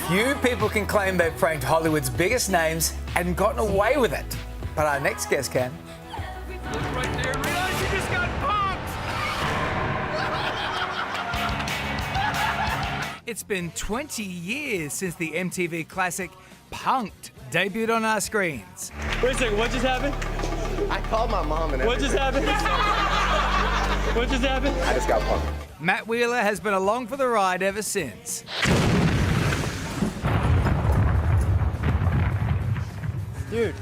Few people can claim they've pranked Hollywood's biggest names and gotten away with it. But our next guest can. Look right there, realize you just got punked! It's been 20 years since the MTV classic Punked debuted on our screens. Wait a second, what just happened? I called my mom and What just happened? What just happened? I just got punked. Matt Wheeler has been along for the ride ever since. Dude.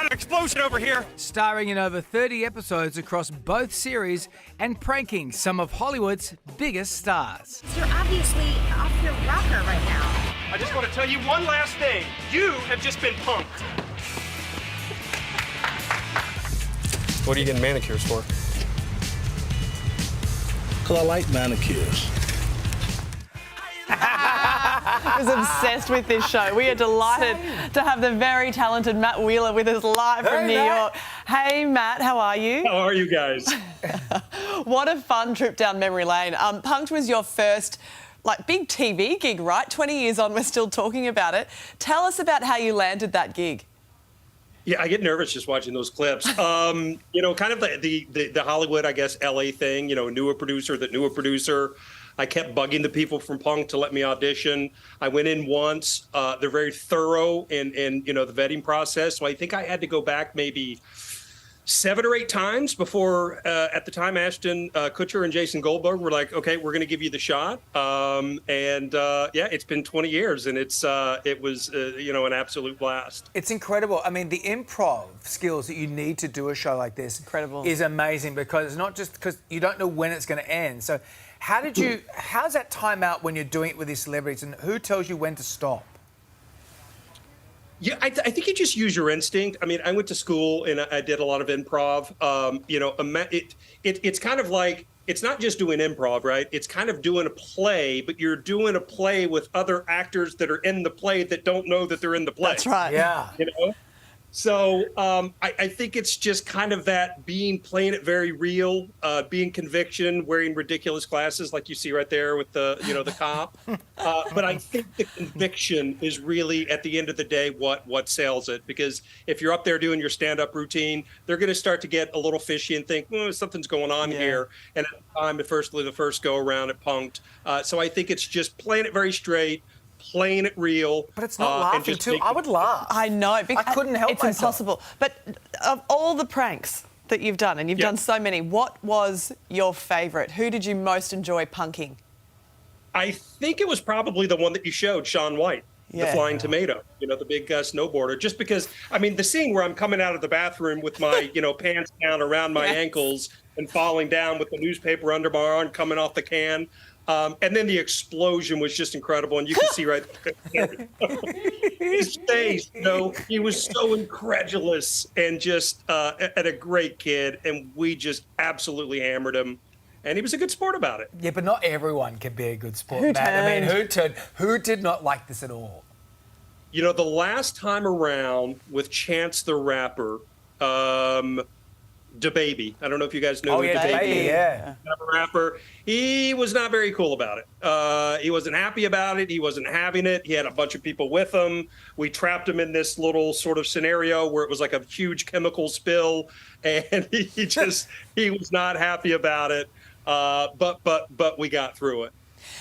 An explosion over here! Starring in over 30 episodes across both series and pranking some of Hollywood's biggest stars. You're obviously off your rocker right now. I just want to tell you one last thing. You have just been punked. What are you getting manicures for? Because I like manicures. I was obsessed with this show. We are delighted to have the very talented Matt Wheeler with us live from New York. Hey, Matt, how are you? How are you guys? What a fun trip down memory lane. Punked was your first big TV gig, right? 20 years on, we're still talking about it. Tell us about how you landed that gig. Yeah, I get nervous just watching those clips. Kind of the Hollywood, I guess, LA thing, knew a producer that knew a producer. I kept bugging the people from Punk to let me audition. I went in once. They're very thorough in the vetting process. So I think I had to go back maybe 7 or 8 times before, at the time, Ashton Kutcher and Jason Goldberg were like, okay, we're going to give you the shot. It's been 20 years, and it was an absolute blast. It's incredible. I mean, the improv skills that you need to do a show like this is amazing, because it's not just because you don't know when it's going to end. So how's that time out when you're doing it with these celebrities, and who tells you when to stop? Yeah, I think you just use your instinct. I mean, I went to school and I did a lot of improv. It's kind of like, it's not just doing improv, right? It's kind of doing a play, but you're doing a play with other actors that are in the play that don't know that they're in the play. That's right. Yeah. So I think it's just kind of that playing it very real, being conviction, wearing ridiculous glasses like you see right there with the cop. But I think the conviction is really, at the end of the day, what sells it. Because if you're up there doing your stand-up routine, they're going to start to get a little fishy and think, something's going on here. And at the time, the first go around, it punked. So I think it's just playing it very straight, playing it real. But it's not laughing too. I would laugh. I know. I couldn't help myself. It's impossible. But of all the pranks that you've done, and you've done so many, what was your favourite? Who did you most enjoy punking? I think it was probably the one that you showed, Shaun White, the Flying Tomato, the big snowboarder. Just because, I mean, the scene where I'm coming out of the bathroom with my, pants down around my ankles and falling down with the newspaper under my arm coming off the can. And then the explosion was just incredible. And you can see right there, his face, he was so incredulous and just a great kid. And we just absolutely hammered him. And he was a good sport about it. Yeah, but not everyone can be a good sport, Matt. I mean, who did not like this at all? The last time around with Chance the Rapper, DaBaby. I don't know if you guys know who DaBaby is. Rapper. He was not very cool about it. He wasn't happy about it. He wasn't having it. He had a bunch of people with him. We trapped him in this little sort of scenario where it was like a huge chemical spill, and he was not happy about it. But we got through it.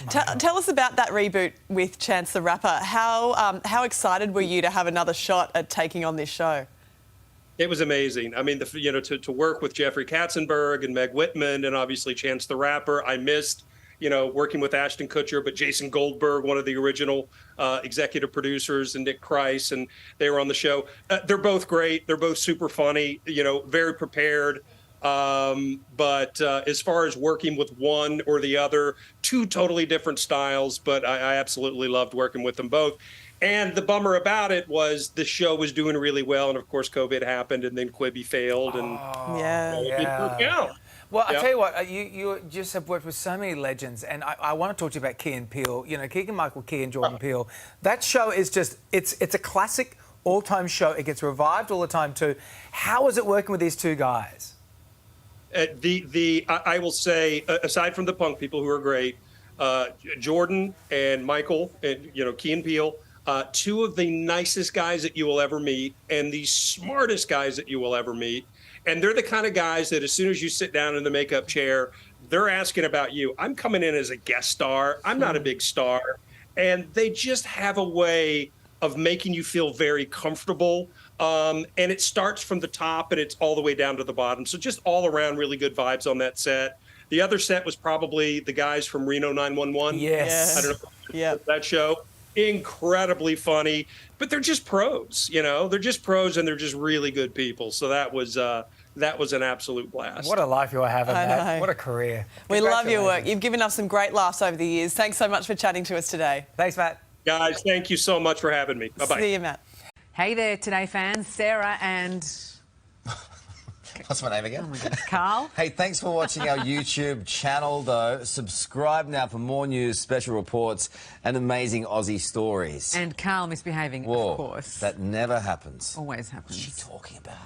Tell us about that reboot with Chance the Rapper. How excited were you to have another shot at taking on this show? It was amazing. I mean, to work with Jeffrey Katzenberg and Meg Whitman and obviously Chance the Rapper. I missed, working with Ashton Kutcher, but Jason Goldberg, one of the original executive producers, and Nick Kreis, and they were on the show. They're both great. They're both super funny, very prepared. But as far as working with one or the other, 2 totally different styles, but I absolutely loved working with them both. And the bummer about it was the show was doing really well, and of course COVID happened, and then Quibi failed, and it didn't work out. Well, I tell you what, you just have worked with so many legends, and I want to talk to you about Key and Peele. Keegan-Michael Key and Jordan Peele. That show is just, it's a classic all-time show. It gets revived all the time too. How is it working with these 2 guys? I will say, aside from the Punk people who are great, Jordan and Michael, and Key and Peele, two of the nicest guys that you will ever meet, and the smartest guys that you will ever meet. And they're the kind of guys that as soon as you sit down in the makeup chair, they're asking about you. I'm coming in as a guest star. I'm not a big star. And they just have a way of making you feel very comfortable. And it starts from the top and it's all the way down to the bottom. So just all around really good vibes on that set. The other set was probably the guys from Reno 911. Yes. I don't know that show. Incredibly funny, but they're just pros, they're just pros and they're just really good people. So that was an absolute blast. What a life you're having, I Matt. know. What a career. We love your work. Congratulations. You've given us some great laughs over the years. Thanks so much for chatting to us today. Thanks, Matt. Guys, thank you so much for having me. Bye-bye. See you, Matt. Hey there, Today fans. Sarah and What's my name again? Carl. Hey, thanks for watching our YouTube channel, though. Subscribe now for more news, special reports, and amazing Aussie stories. And Carl misbehaving, Whoa, of course. that never happens. Always happens. What's she talking about?